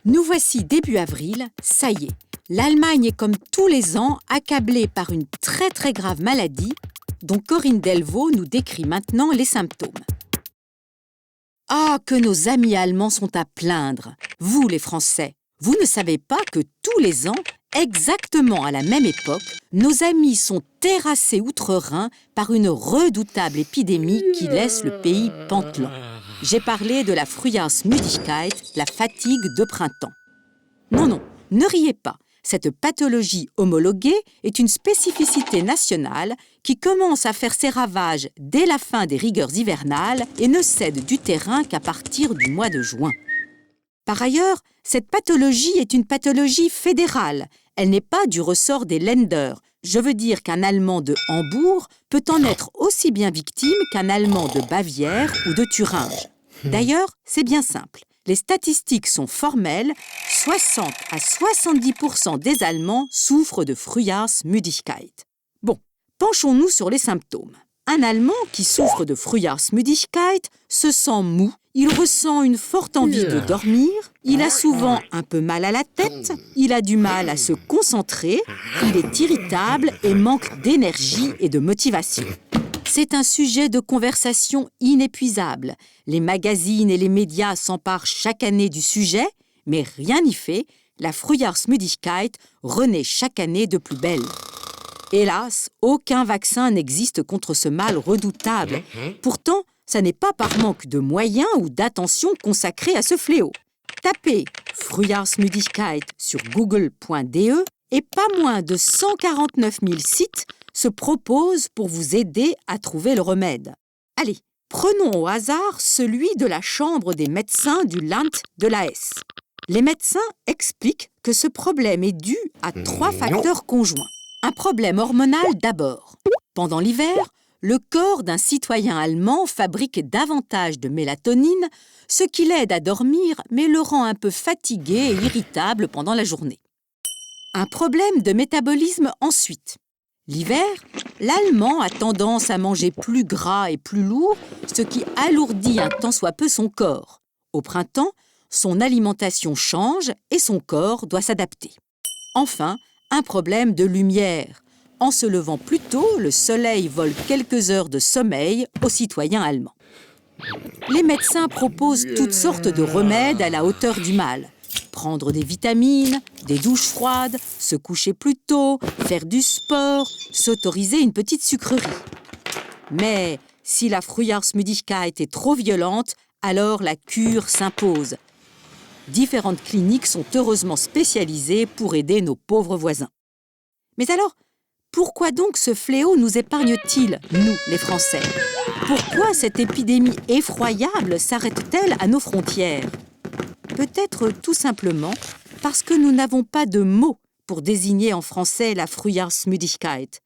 Nous voici début avril, ça y est. L'Allemagne est comme tous les ans accablée par une très grave maladie dont Corinne Delvaux nous décrit maintenant les symptômes. Ah, que nos amis allemands sont à plaindre. Vous, les Français, vous ne savez pas que tous les ans, exactement à la même époque, nos amis sont terrassés outre-Rhin par une redoutable épidémie qui laisse le pays pantelant. J'ai parlé de la Frühjahrsmüdigkeit, la fatigue de printemps. Non, ne riez pas. Cette pathologie homologuée est une spécificité nationale qui commence à faire ses ravages dès la fin des rigueurs hivernales et ne cède du terrain qu'à partir du mois de juin. Par ailleurs, cette pathologie est une pathologie fédérale. Elle n'est pas du ressort des Länder. Je veux dire qu'un Allemand de Hambourg peut en être aussi bien victime qu'un Allemand de Bavière ou de Thuringe. D'ailleurs, c'est bien simple. Les statistiques sont formelles, 60 à 70% des Allemands souffrent de Frühjahrsmüdigkeit. Bon, penchons-nous sur les symptômes. Un Allemand qui souffre de Frühjahrsmüdigkeit se sent mou, il ressent une forte envie de dormir, il a souvent un peu mal à la tête, il a du mal à se concentrer, il est irritable et manque d'énergie et de motivation. C'est un sujet de conversation inépuisable. Les magazines et les médias s'emparent chaque année du sujet, mais rien n'y fait, la Frühjahrsmüdigkeit renaît chaque année de plus belle. Hélas, aucun vaccin n'existe contre ce mal redoutable. Pourtant, ça n'est pas par manque de moyens ou d'attention consacrés à ce fléau. Tapez Frühjahrsmüdigkeit sur google.de et pas moins de 149 000 sites se proposent pour vous aider à trouver le remède. Allez, prenons au hasard celui de la Chambre des médecins du Land de la Hesse. Les médecins expliquent que ce problème est dû à 3 facteurs conjoints. Un problème hormonal d'abord. Pendant l'hiver, le corps d'un citoyen allemand fabrique davantage de mélatonine, ce qui l'aide à dormir mais le rend un peu fatigué et irritable pendant la journée. Un problème de métabolisme ensuite. L'hiver, l'Allemand a tendance à manger plus gras et plus lourd, ce qui alourdit un tant soit peu son corps. Au printemps, son alimentation change et son corps doit s'adapter. Enfin, un problème de lumière. En se levant plus tôt, le soleil vole quelques heures de sommeil aux citoyens allemands. Les médecins proposent toutes sortes de remèdes à la hauteur du mal. Prendre des vitamines, des douches froides, se coucher plus tôt, faire du sport, s'autoriser une petite sucrerie. Mais si la Frühjahrsmüdigkeit est trop violente, alors la cure s'impose. Différentes cliniques sont heureusement spécialisées pour aider nos pauvres voisins. Mais alors, pourquoi donc ce fléau nous épargne-t-il, nous, les Français? Pourquoi cette épidémie effroyable s'arrête-t-elle à nos frontières? Peut-être tout simplement parce que nous n'avons pas de mots pour désigner en français la Frühjahrsmüdigkeit.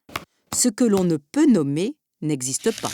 Ce que l'on ne peut nommer n'existe pas.